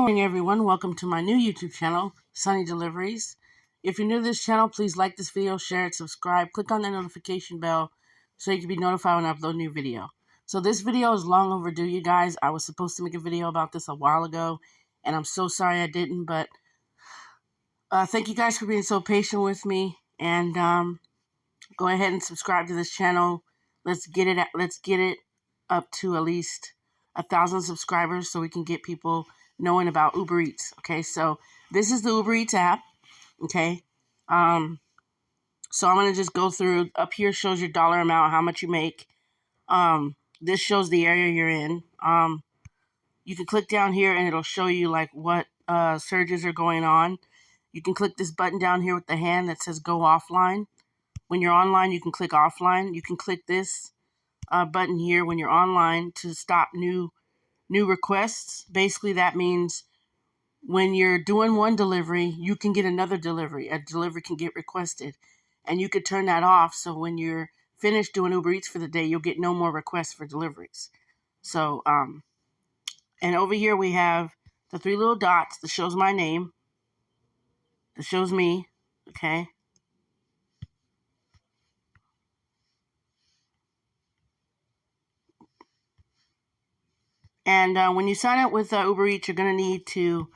Morning everyone, welcome to my new YouTube channel, Sunny Deliveries. If you're new to this channel, please like this video, share it, subscribe, click on the notification bell so you can be notified when I upload a new video. So this video is long overdue, you guys. I was supposed to make a video about this a while ago, and I'm so sorry I didn't, but thank you guys for being so patient with me, and go ahead and subscribe to this channel. Let's get it up to at least 1,000 subscribers so we can get people knowing about Uber Eats. Okay, so this is the Uber Eats app. Okay, so I'm gonna just go through. Up here shows your dollar amount, how much you make. This shows the area you're in. You can click down here and it'll show you like what surges are going on. You can click this button down here with the hand that says go offline. When you're online, you can click offline. You can click this button here when you're online to stop new requests. Basically, that means when you're doing one delivery, you can get another delivery. A delivery can get requested, and you could turn that off. So when you're finished doing Uber Eats for the day, you'll get no more requests for deliveries. So, and over here we have the three little dots that shows my name, that shows me, okay? And when you sign up with Uber Eats, you're going to need to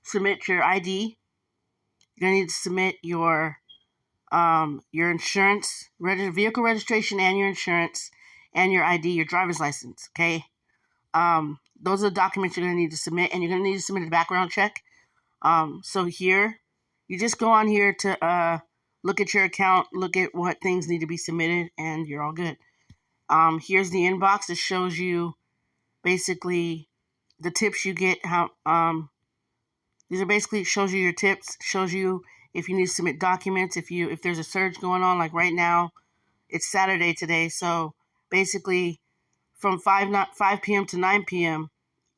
submit your ID. You're going to need to submit your insurance, vehicle registration, and your insurance, and your ID, your driver's license. Okay, those are the documents you're going to need to submit, and you're going to need to submit a background check. So here, you just go on here to look at your account, look at what things need to be submitted, and you're all good. Here's the inbox that shows you basically the tips you get. These are basically shows you your tips, shows you if you need to submit documents, if there's a surge going on, like right now, it's Saturday today, so basically from 5 p.m. to 9 p.m.,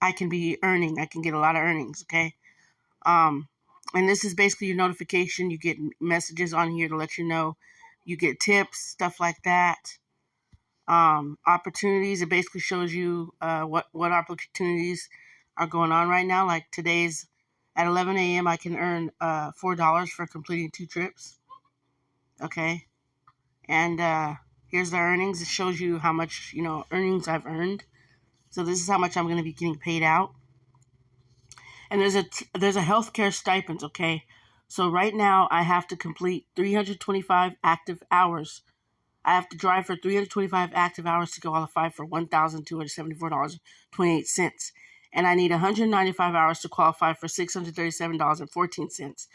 I can get a lot of earnings, okay? And this is basically your notification. You get messages on here to let you know you get tips, stuff like that. Opportunities, it basically shows you what opportunities are going on right now. Like today's at 11 a.m. I can earn $4 for completing 2 trips. Okay, and here's the earnings. It shows you how much earnings I've earned. So this is how much I'm going to be getting paid out. And there's a healthcare stipend. Okay, so right now I have to complete 325 active hours. I have to drive for 325 active hours to qualify for $1,274.28. And I need 195 hours to qualify for $637.14.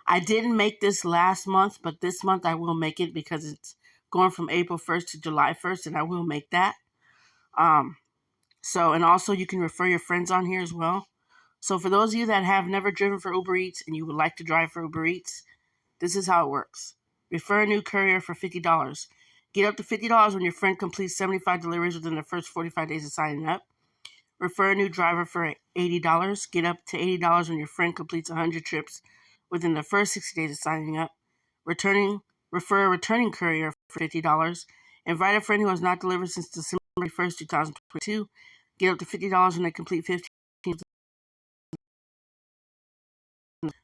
I didn't make this last month, but this month I will make it because it's going from April 1st to July 1st, and I will make that. And also you can refer your friends on here as well. So for those of you that have never driven for Uber Eats and you would like to drive for Uber Eats, this is how it works. Refer a new courier for $50. Get up to $50 when your friend completes 75 deliveries within the first 45 days of signing up. Refer a new driver for $80. Get up to $80 when your friend completes 100 trips within the first 60 days of signing up. Refer a returning courier for $50. Invite a friend who has not delivered since December 1st, 2022. Get up to $50 when they complete 15.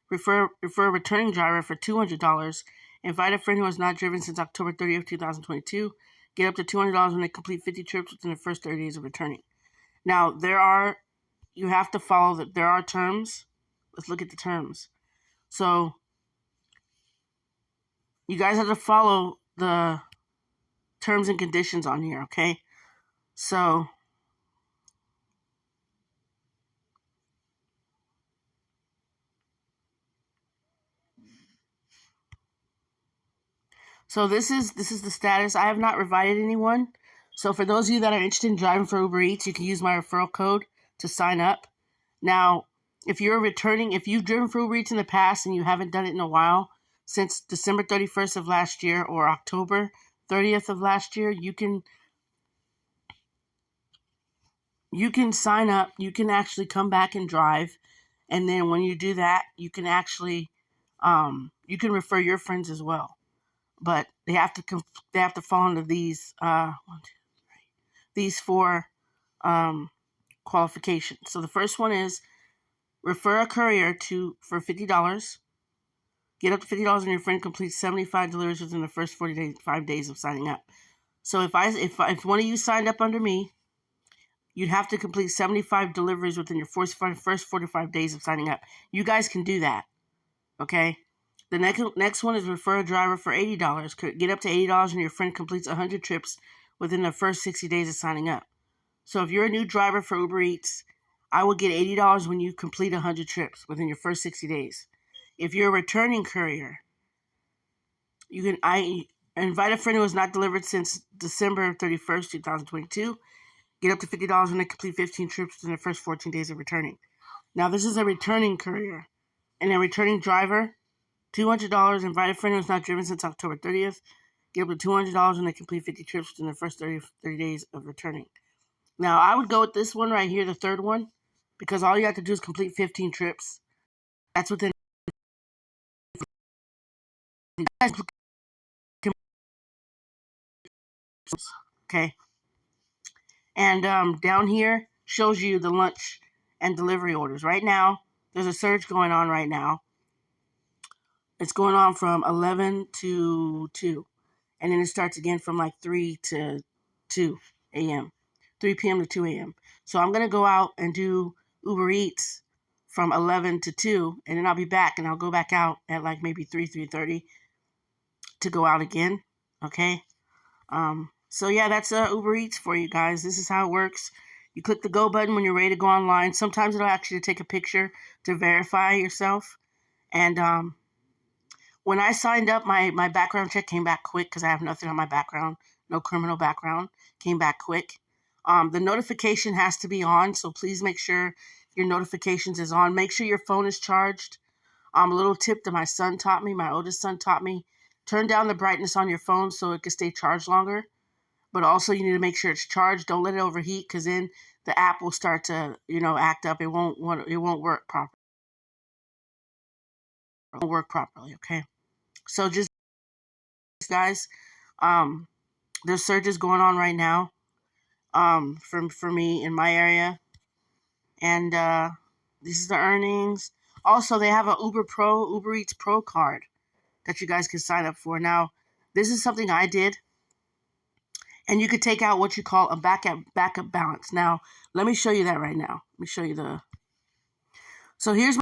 Refer a returning driver for $200. Invite a friend who has not driven since October 30th, 2022. Get up to $200 when they complete 50 trips within the first 30 days of returning. Now, you have to follow that. There are terms. Let's look at the terms. So, you guys have to follow the terms and conditions on here, okay? So, this is the status. I have not invited anyone. So for those of you that are interested in driving for Uber Eats, you can use my referral code to sign up. Now, if you've driven for Uber Eats in the past and you haven't done it in a while, since December 31st of last year or October 30th of last year, you can sign up. You can actually come back and drive. And then when you do that, you can actually, you can refer your friends as well. But they have to fall into these 4 qualifications. So the first one is refer a courier for $50. Get up to $50 and your friend completes 75 deliveries within the first 45 days of signing up. So if one of you signed up under me, you'd have to complete 75 deliveries within your first 45 days of signing up. You guys can do that, okay? The next one is refer a driver for $80. Get up to $80 and your friend completes 100 trips within the first 60 days of signing up. So if you're a new driver for Uber Eats, I will get $80 when you complete 100 trips within your first 60 days. If you're a returning courier, I invite a friend who has not delivered since December 31st, 2022. Get up to $50 when they complete 15 trips within the first 14 days of returning. Now, this is a returning courier. And a returning driver, $200. Invite a friend who has not driven since October 30th. Get up to $200 when they complete 50 trips within the first 30 days of returning. Now, I would go with this one right here, the third one, because all you have to do is complete 15 trips. That's within. Okay. And down here shows you the lunch and delivery orders. Right now, there's a surge going on right now. It's going on from 11 to 2. And then it starts again from like 3 to 2 a.m. 3 p.m. to 2 a.m. So I'm going to go out and do Uber Eats from 11 to 2. And then I'll be back and I'll go back out at like maybe 3:30 to go out again. Okay. So yeah, that's Uber Eats for you guys. This is how it works. You click the go button when you're ready to go online. Sometimes it'll ask you to take a picture to verify yourself. And when I signed up, my background check came back quick because I have nothing on my background, no criminal background. Came back quick. The notification has to be on, so please make sure your notifications is on. Make sure your phone is charged. A little tip that my son taught me, my oldest son taught me, turn down the brightness on your phone so it can stay charged longer. But also you need to make sure it's charged. Don't let it overheat because then the app will start to, act up. It won't work properly. It won't work properly, okay? So just guys, there's surges going on right now for me in my area. And this is the earnings. Also, they have a Uber Eats Pro card that you guys can sign up for. Now, this is something I did. And you could take out what you call a backup balance. Now, let me show you that right now. Let me show you so here's my,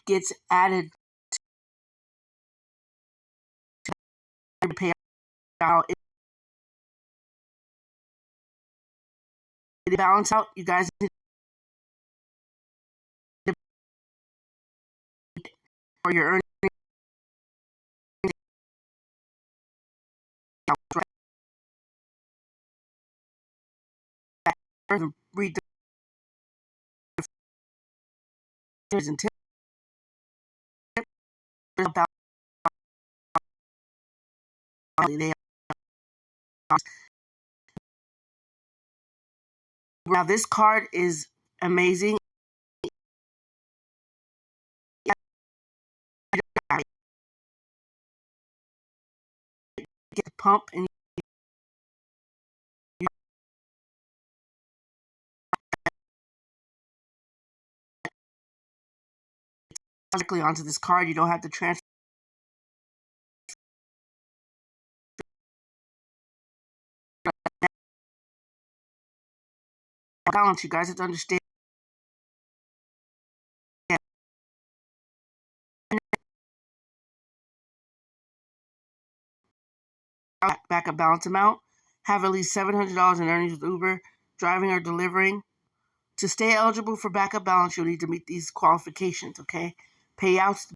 gets added to pay out. It balance out. You guys need to for your earnings. Read the and tips about they now this card is amazing. Get the pump and directly onto this card. You don't have to transfer balance. You guys have to understand. Backup balance amount. Have at least $700 in earnings with Uber, driving or delivering. To stay eligible for backup balance, you'll need to meet these qualifications, okay? Payouts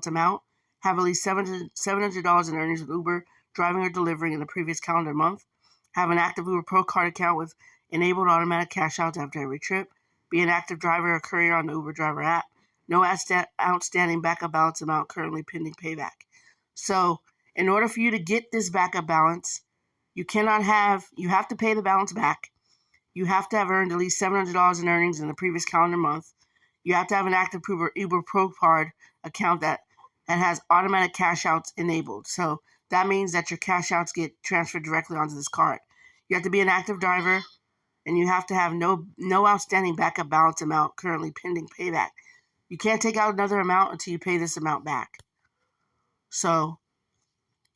amount. Have at least $700 in earnings with Uber, driving or delivering in the previous calendar month. Have an active Uber Pro card account with enabled automatic cash outs after every trip. Be an active driver or courier on the Uber driver app. no outstanding backup balance amount currently pending payback. So in order for you to get this backup balance, you have to pay the balance back. You have to have earned at least $700 in earnings in the previous calendar month. You have to have an active Uber Pro Card account that has automatic cash outs enabled. So that means that your cash outs get transferred directly onto this card. You have to be an active driver, and you have to have no outstanding backup balance amount currently pending payback. You can't take out another amount until you pay this amount back. So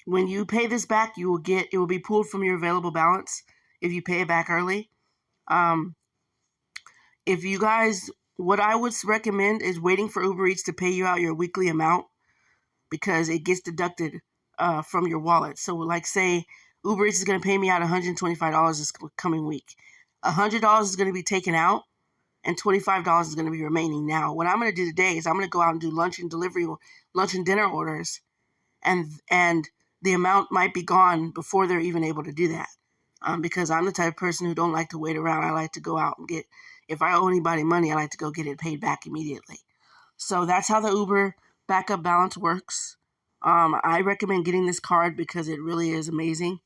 when you pay this back, it will be pulled from your available balance if you pay it back early. If you guys, what I would recommend is waiting for Uber Eats to pay you out your weekly amount, because it gets deducted from your wallet. So like say Uber Eats is going to pay me out $125 this coming week. $100 is going to be taken out and $25 is going to be remaining. Now, what I'm going to do today is I'm going to go out and do lunch and dinner orders, and the amount might be gone before they're even able to do that. Because I'm the type of person who don't like to wait around. I like to go out and get, if I owe anybody money, I like to go get it paid back immediately. So that's how the Uber backup balance works. I recommend getting this card because it really is amazing.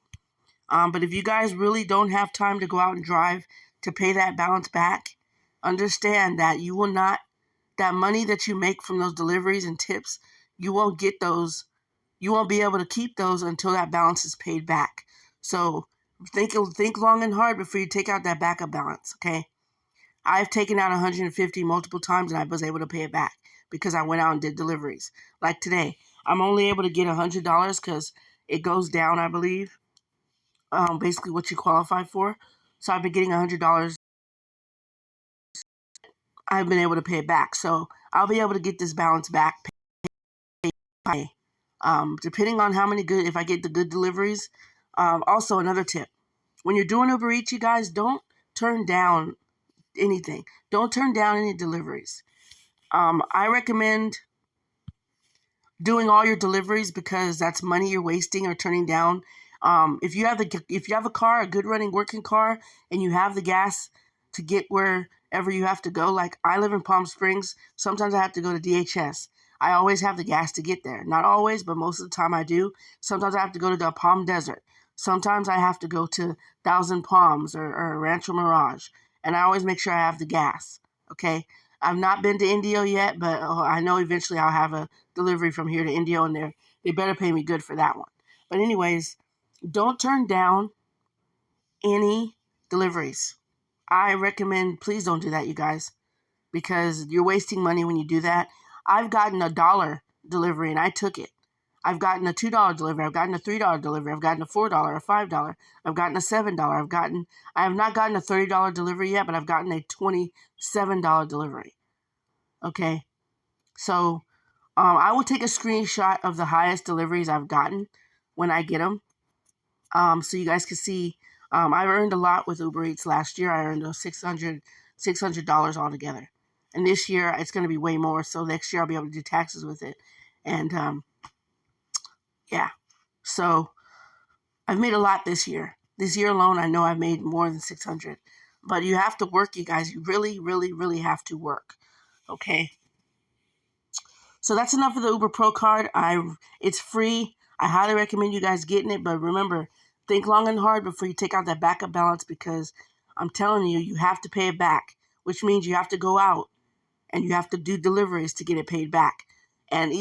But if you guys really don't have time to go out and drive to pay that balance back, understand that you will not, that money that you make from those deliveries and tips, you won't get those. You won't be able to keep those until that balance is paid back. So think long and hard before you take out that backup balance, okay? I've taken out 150 multiple times and I was able to pay it back because I went out and did deliveries. Like today, I'm only able to get $100 because it goes down, I believe, basically what you qualify for. So I've been getting $100. I've been able to pay it back. So I'll be able to get this balance back. Depending on how many if I get the good deliveries. Also, another tip. When you're doing Uber Eats, you guys, don't turn down anything. Don't turn down any deliveries. I recommend doing all your deliveries because that's money you're wasting or turning down. If you have a car, a good running working car, and you have the gas to get wherever you have to go, like I live in Palm Springs, sometimes I have to go to DHS. I always have the gas to get there. Not always, but most of the time I do. Sometimes I have to go to the Palm Desert. Sometimes I have to go to Thousand Palms or Rancho Mirage. And I always make sure I have the gas, okay? I've not been to Indio yet, but I know eventually I'll have a delivery from here to Indio, and they better pay me good for that one. But anyways, don't turn down any deliveries. I recommend, please don't do that, you guys, because you're wasting money when you do that. I've gotten a $1 delivery and I took it. I've gotten a $2 delivery. I've gotten a $3 delivery. I've gotten a $4, a $5. I've gotten a $7. I have not gotten a $30 delivery yet, but I've gotten a $27 delivery. Okay, so I will take a screenshot of the highest deliveries I've gotten when I get them, so you guys can see. I earned a lot with Uber Eats last year. I earned $600 altogether. And this year, it's going to be way more. So next year, I'll be able to do taxes with it. And, yeah. So I've made a lot this year. This year alone, I know I've made more than 600. But you have to work, you guys. You really, really, really have to work. Okay? So that's enough for the Uber Pro Card. It's free. I highly recommend you guys getting it. But remember, think long and hard before you take out that backup balance, because I'm telling you, you have to pay it back, which means you have to go out and you have to do deliveries to get it paid back. And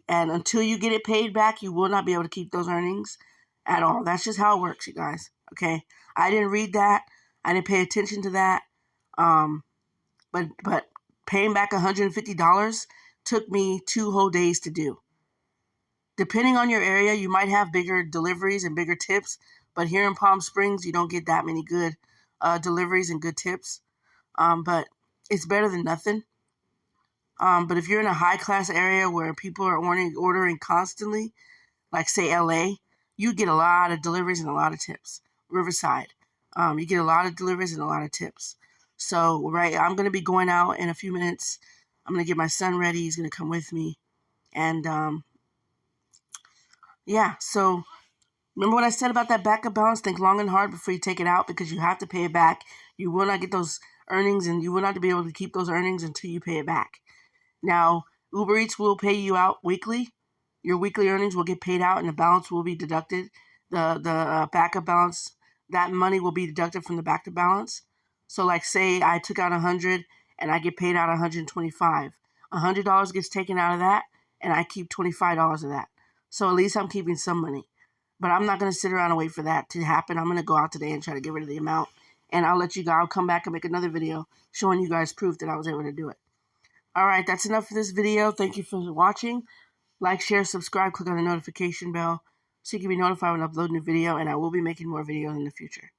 until you get it paid back, you will not be able to keep those earnings at all. That's just how it works, you guys. Okay? I didn't read that. I didn't pay attention to that. But paying back $150 took me 2 whole days to do. Depending on your area, you might have bigger deliveries and bigger tips. But here in Palm Springs, you don't get that many good deliveries and good tips. But it's better than nothing. But if you're in a high-class area where people are ordering constantly, like, say, LA, you get a lot of deliveries and a lot of tips. Riverside, you get a lot of deliveries and a lot of tips. So, right, I'm going to be going out in a few minutes. I'm going to get my son ready. He's going to come with me. And, yeah, so remember what I said about that backup balance? Think long and hard before you take it out, because you have to pay it back. You will not get those earnings, and you will not be able to keep those earnings until you pay it back. Now, Uber Eats will pay you out weekly. Your weekly earnings will get paid out, and the balance will be deducted. The backup balance, that money will be deducted from the backup balance. So, like, say I took out 100 and I get paid out 125. $100 gets taken out of that, and I keep $25 of that. So at least I'm keeping some money. But I'm not going to sit around and wait for that to happen. I'm going to go out today and try to get rid of the amount. And I'll let you guys, I'll come back and make another video showing you guys proof that I was able to do it. All right, that's enough for this video. Thank you for watching. Like, share, subscribe, click on the notification bell so you can be notified when I upload a new video, and I will be making more videos in the future.